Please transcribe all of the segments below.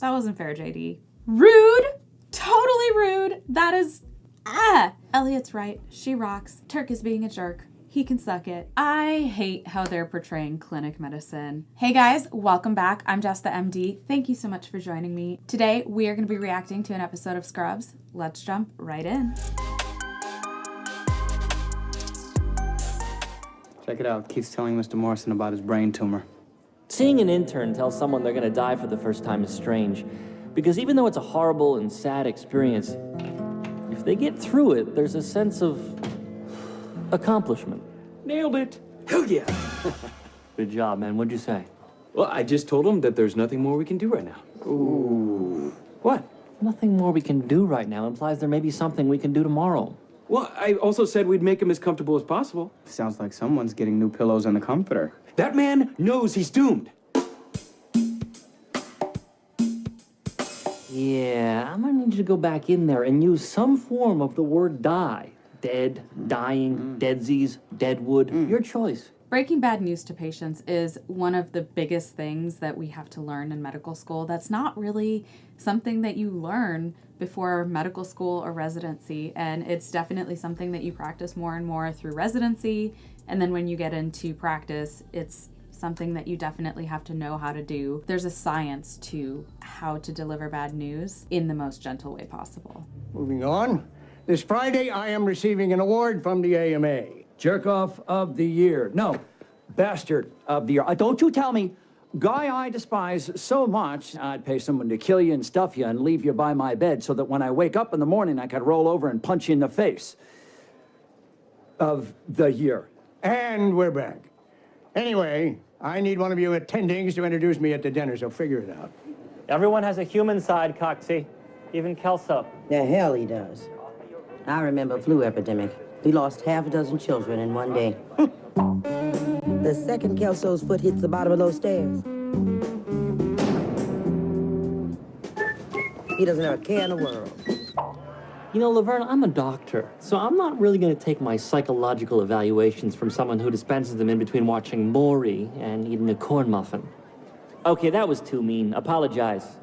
that wasn't fair, JD. Rude! Totally rude! That is... Elliot's right. She rocks. Turk is being a jerk. He can suck it. I hate how they're portraying clinic medicine. Hey guys, welcome back. I'm Jess the MD. Thank you so much for joining me. Today, we are going to be reacting to an episode of Scrubs. Let's jump right in. Check it out. Keith's telling Mr. Morrison about his brain tumor. Seeing an intern tell someone they're gonna die for the first time is strange, because even though it's a horrible and sad experience, if they get through it, there's a sense of accomplishment. Nailed it. Hell yeah. Good job, man. What'd you say? Well, I just told him that there's nothing more we can do right now. Ooh. What? Nothing more we can do right now implies there may be something we can do tomorrow. Well, I also said we'd make him as comfortable as possible. Sounds like someone's getting new pillows and a comforter. That man knows he's doomed. Yeah, I'm gonna need you to go back in there and use some form of the word die. Dead, dying, deadsies, deadwood, your choice. Breaking bad news to patients is one of the biggest things that we have to learn in medical school. That's not really something that you learn before medical school or residency, and it's definitely something that you practice more and more through residency, and then when you get into practice, it's something that you definitely have to know how to do. There's a science to how to deliver bad news in the most gentle way possible. Moving on. This Friday, I am receiving an award from the AMA. Jerk-off of the year. No, bastard of the year. Don't you tell me, guy I despise so much, I'd pay someone to kill you and stuff you and leave you by my bed so that when I wake up in the morning, I could roll over and punch you in the face. Of the year. And we're back. Anyway, I need one of you attendings to introduce me at the dinner, so figure it out. Everyone has a human side, Coxie. Even Kelso. The hell he does. I remember a flu epidemic. We lost half a dozen children in one day. The second Kelso's foot hits the bottom of those stairs, he doesn't have a care in the world. You know, Laverne, I'm a doctor, so I'm not really going to take my psychological evaluations from someone who dispenses them in between watching Maury and eating a corn muffin. Okay, that was too mean. Apologize.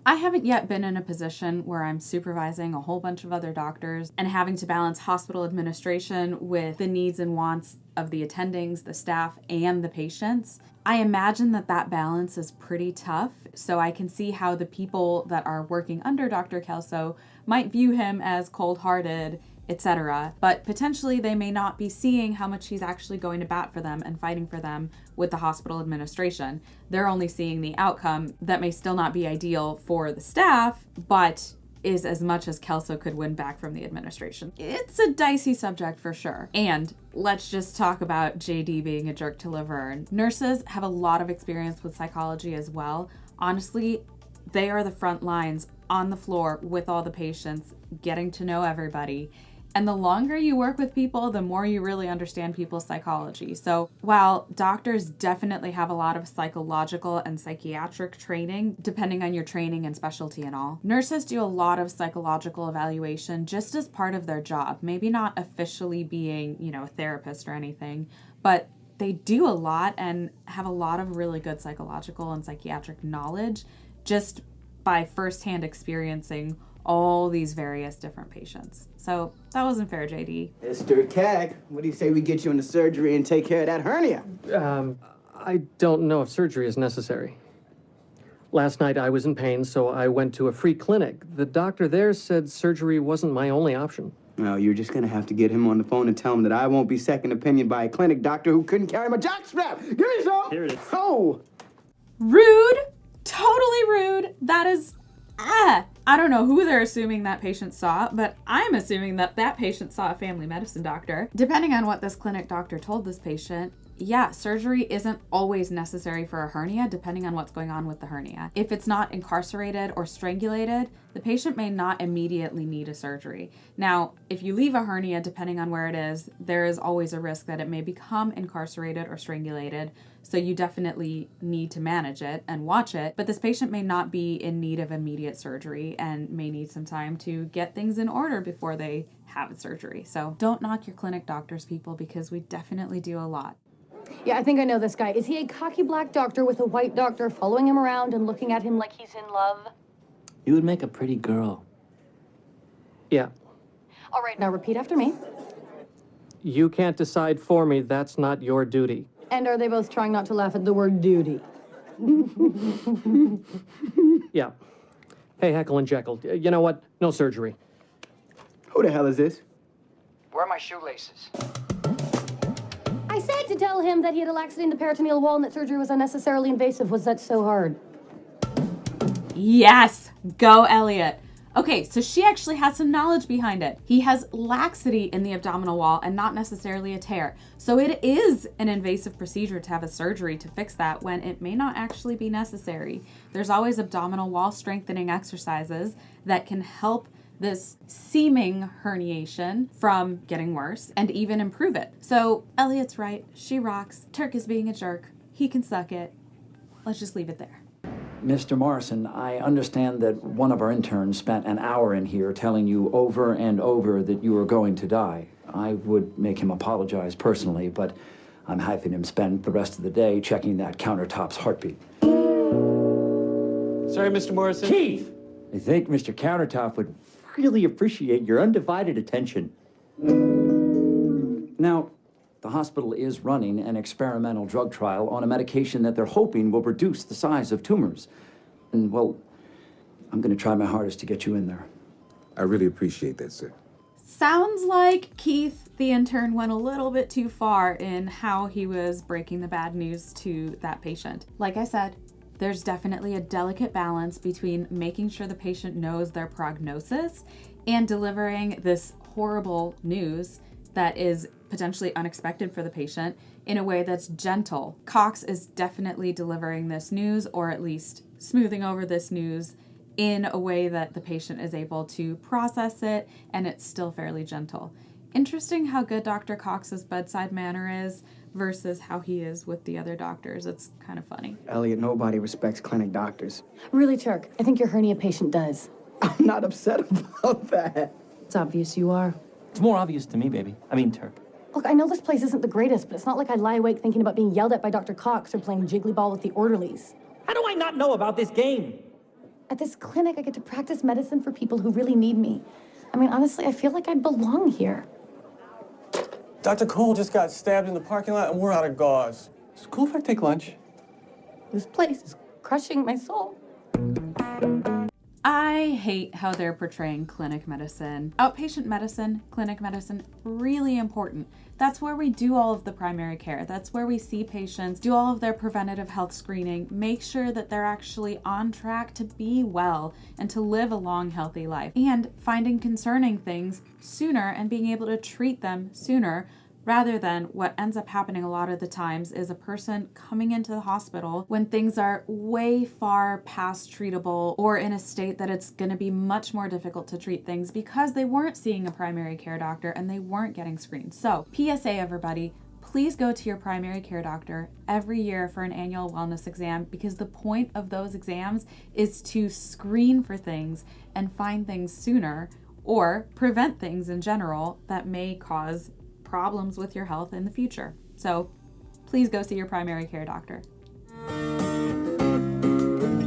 I haven't yet been in a position where I'm supervising a whole bunch of other doctors and having to balance hospital administration with the needs and wants of the attendings, the staff, and the patients. I imagine that that balance is pretty tough, so I can see how the people that are working under Dr. Kelso might view him as cold-hearted, etc. But potentially they may not be seeing how much he's actually going to bat for them and fighting for them with the hospital administration. They're only seeing the outcome that may still not be ideal for the staff, but is as much as Kelso could win back from the administration. It's a dicey subject for sure. And let's just talk about JD being a jerk to Laverne. Nurses have a lot of experience with psychology as well. Honestly, they are the front lines on the floor with all the patients, getting to know everybody. And the longer you work with people, the more you really understand people's psychology. So while doctors definitely have a lot of psychological and psychiatric training, depending on your training and specialty and all, nurses do a lot of psychological evaluation just as part of their job. Maybe not officially being, a therapist or anything, but they do a lot and have a lot of really good psychological and psychiatric knowledge just by firsthand experiencing all these various different patients. So that wasn't fair, JD. Mr. Cag, what do you say we get you into surgery and take care of that hernia? I don't know if surgery is necessary. Last night I was in pain, so I went to a free clinic. The doctor there said surgery wasn't my only option. No, you're just gonna have to get him on the phone and tell him that I won't be second opinion by a clinic doctor who couldn't carry my jockstrap. Give me some! Here it is. Oh! Rude! Totally rude! That is... I don't know who they're assuming that patient saw, but I'm assuming that that patient saw a family medicine doctor. Depending on what this clinic doctor told this patient, yeah, surgery isn't always necessary for a hernia, depending on what's going on with the hernia. If it's not incarcerated or strangulated, the patient may not immediately need a surgery. Now, if you leave a hernia, depending on where it is, there is always a risk that it may become incarcerated or strangulated, so you definitely need to manage it and watch it, but this patient may not be in need of immediate surgery and may need some time to get things in order before they have a surgery. So don't knock your clinic doctors, people, because we definitely do a lot. Yeah, I think I know this guy. Is he a cocky black doctor with a white doctor following him around and looking at him like he's in love? You would make a pretty girl. Yeah. All right, now repeat after me. You can't decide for me. That's not your duty. And are they both trying not to laugh at the word duty? Yeah. Hey, Heckle and Jekyll, you know what? No surgery. Who the hell is this? Where are my shoelaces? I said to tell him that he had a laxity in the peritoneal wall and that surgery was unnecessarily invasive. Was that so hard? Yes, go Elliot. Okay, so she actually has some knowledge behind it. He has laxity in the abdominal wall and not necessarily a tear. So it is an invasive procedure to have a surgery to fix that when it may not actually be necessary. There's always abdominal wall strengthening exercises that can help this seeming herniation from getting worse and even improve it. So Elliot's right, she rocks. Turk is being a jerk. He can suck it. Let's just leave it there. Mr. Morrison, I understand that one of our interns spent an hour in here telling you over and over that you were going to die. I would make him apologize personally, but I'm having him spend the rest of the day checking that countertop's heartbeat. Sorry, Mr. Morrison. Keith! I think Mr. Countertop would really appreciate your undivided attention. Now, the hospital is running an experimental drug trial on a medication that they're hoping will reduce the size of tumors. And, well, I'm going to try my hardest to get you in there. I really appreciate that, sir. Sounds like Keith, the intern, went a little bit too far in how he was breaking the bad news to that patient. Like I said, there's definitely a delicate balance between making sure the patient knows their prognosis and delivering this horrible news that is potentially unexpected for the patient in a way that's gentle. Cox is definitely delivering this news, or at least smoothing over this news in a way that the patient is able to process it, and it's still fairly gentle. Interesting how good Dr. Cox's bedside manner is versus how he is with the other doctors. It's kind of funny. Elliot, nobody respects clinic doctors. Really, Turk, I think your hernia patient does. I'm not upset about that. It's obvious you are. It's more obvious to me, baby. I mean, Turk. Look, I know this place isn't the greatest, but it's not like I lie awake thinking about being yelled at by Dr. Cox or playing jiggly ball with the orderlies. How do I not know about this game? At this clinic, I get to practice medicine for people who really need me. I mean, honestly, I feel like I belong here. Dr. Cole just got stabbed in the parking lot and we're out of gauze. Is it cool if I take lunch? This place is crushing my soul. I hate how they're portraying clinic medicine. Outpatient medicine, clinic medicine, really important. That's where we do all of the primary care. That's where we see patients, do all of their preventative health screening, make sure that they're actually on track to be well and to live a long, healthy life. And finding concerning things sooner and being able to treat them sooner, rather than what ends up happening a lot of the times is a person coming into the hospital when things are way far past treatable or in a state that it's going to be much more difficult to treat things because they weren't seeing a primary care doctor and they weren't getting screened. So, PSA everybody, please go to your primary care doctor every year for an annual wellness exam, because the point of those exams is to screen for things and find things sooner or prevent things in general that may cause problems with your health in the future. So please go see your primary care doctor.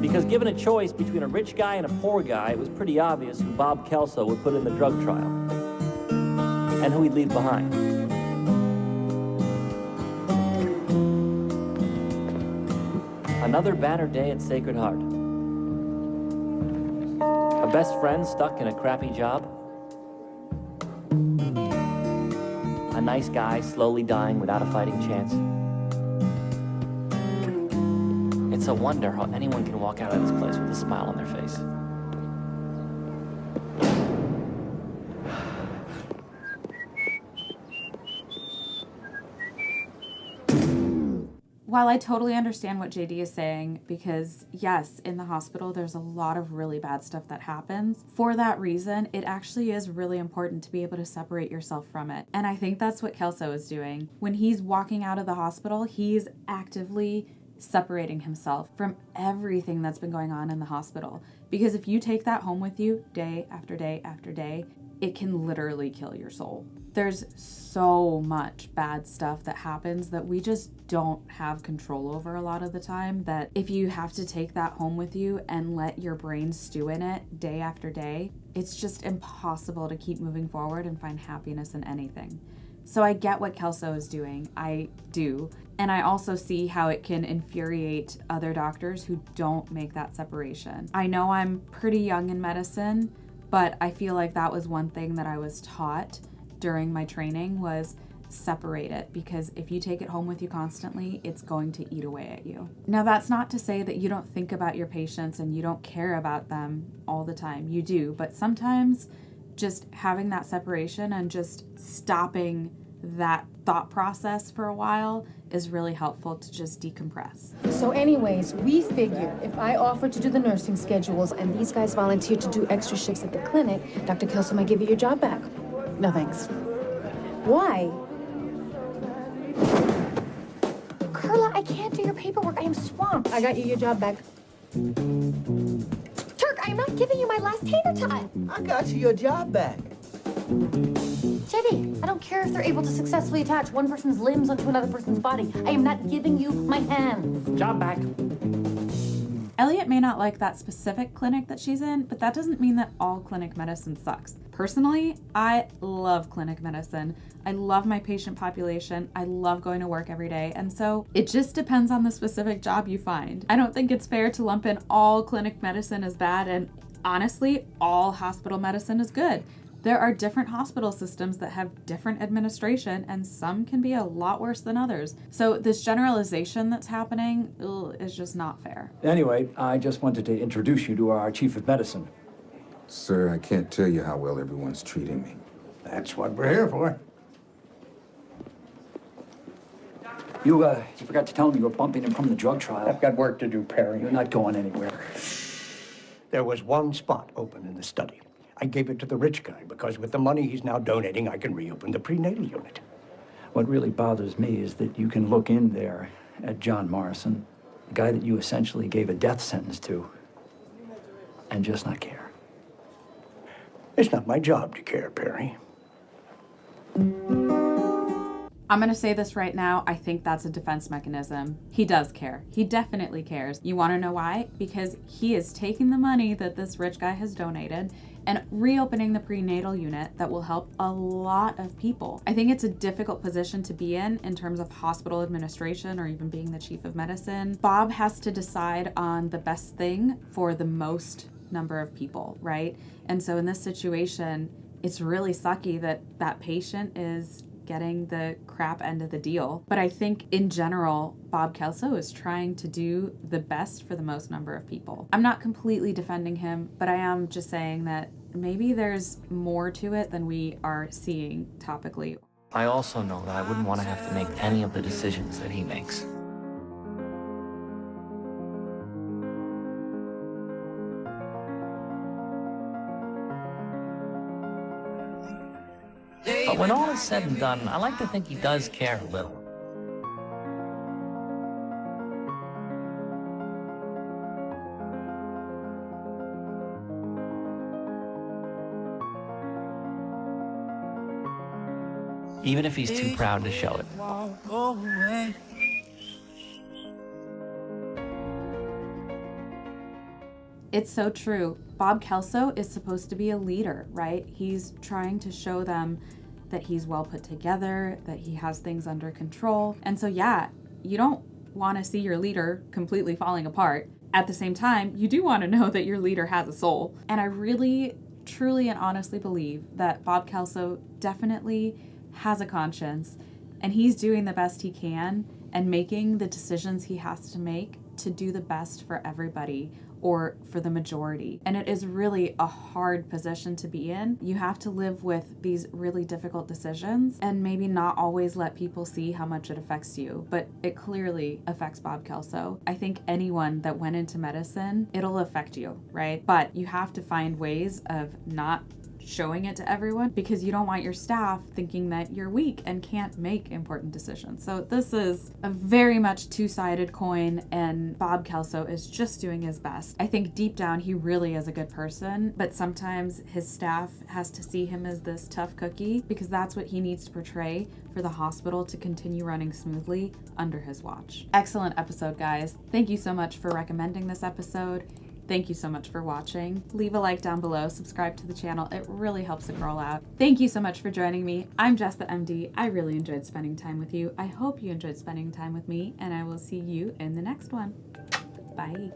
Because given a choice between a rich guy and a poor guy, it was pretty obvious who Bob Kelso would put in the drug trial and who he'd leave behind. Another banner day at Sacred Heart. A best friend stuck in a crappy job. A nice guy slowly dying without a fighting chance. It's a wonder how anyone can walk out of this place with a smile on their face. While I totally understand what JD is saying, because yes, in the hospital, there's a lot of really bad stuff that happens. For that reason, it actually is really important to be able to separate yourself from it. And I think that's what Kelso is doing. When he's walking out of the hospital, he's actively separating himself from everything that's been going on in the hospital. Because if you take that home with you day after day after day, it can literally kill your soul. There's so much bad stuff that happens that we just don't have control over a lot of the time, that if you have to take that home with you and let your brain stew in it day after day, it's just impossible to keep moving forward and find happiness in anything. So I get what Kelso is doing, I do. And I also see how it can infuriate other doctors who don't make that separation. I know I'm pretty young in medicine, but I feel like that was one thing that I was taught during my training was separate it, because if you take it home with you constantly, it's going to eat away at you. Now, that's not to say that you don't think about your patients and you don't care about them all the time. You do, but sometimes just having that separation and just stopping that thought process for a while is really helpful to just decompress. So anyways, we figured if I offered to do the nursing schedules and these guys volunteered to do extra shifts at the clinic, Dr. Kelso might give you your job back. No thanks. Why? Carla, I can't do your paperwork. I am swamped. I got you your job back. Turk, I am not giving you my last tater tot. I got you your job back. JD, I don't care if they're able to successfully attach one person's limbs onto another person's body. I am not giving you my hands. Job back. Elliot may not like that specific clinic that she's in, but that doesn't mean that all clinic medicine sucks. Personally, I love clinic medicine. I love my patient population. I love going to work every day. And so it just depends on the specific job you find. I don't think it's fair to lump in all clinic medicine as bad, and honestly, all hospital medicine is good. There are different hospital systems that have different administration, and some can be a lot worse than others. So this generalization that's happening is just not fair. Anyway, I just wanted to introduce you to our chief of medicine. Sir, I can't tell you how well everyone's treating me. That's what we're here for. You forgot to tell him you were bumping him from the drug trial. I've got work to do, Perry. You're not going anywhere. There was one spot open in the study. I gave it to the rich guy because with the money he's now donating, I can reopen the prenatal unit. What really bothers me is that you can look in there at John Morrison, the guy that you essentially gave a death sentence to, and just not care. It's not my job to care, Perry. I'm going to say this right now. I think that's a defense mechanism. He does care. He definitely cares. You want to know why? Because he is taking the money that this rich guy has donated and reopening the prenatal unit that will help a lot of people. I think it's a difficult position to be in terms of hospital administration or even being the chief of medicine. Bob has to decide on the best thing for the most number of people, right? And so in this situation, it's really sucky that that patient is getting the crap end of the deal. But I think in general, Bob Kelso is trying to do the best for the most number of people. I'm not completely defending him, but I am just saying that maybe there's more to it than we are seeing topically. I also know that I wouldn't want to have to make any of the decisions that he makes. But when all is said and done, I like to think he does care a little. Even if he's too proud to show it. It's so true. Bob Kelso is supposed to be a leader, right? He's trying to show them that he's well put together, that he has things under control. And so, yeah, you don't want to see your leader completely falling apart. At the same time, you do want to know that your leader has a soul. And I really, truly, and honestly believe that Bob Kelso definitely has a conscience, and he's doing the best he can and making the decisions he has to make to do the best for everybody or for the majority. And it is really a hard position to be in. You have to live with these really difficult decisions and maybe not always let people see how much it affects you, but it clearly affects Bob Kelso. I think anyone that went into medicine, it'll affect you, right? But you have to find ways of not showing it to everyone, because you don't want your staff thinking that you're weak and can't make important decisions. So this is a very much two-sided coin, and Bob Kelso is just doing his best. I think deep down he really is a good person, but sometimes his staff has to see him as this tough cookie because that's what he needs to portray for the hospital to continue running smoothly under his watch. Excellent episode, guys. Thank you so much for recommending this episode. Thank you so much for watching. Leave a like down below, subscribe to the channel. It really helps it grow out. Thank you so much for joining me. I'm Jess the MD. I really enjoyed spending time with you. I hope you enjoyed spending time with me, and I will see you in the next one. Bye.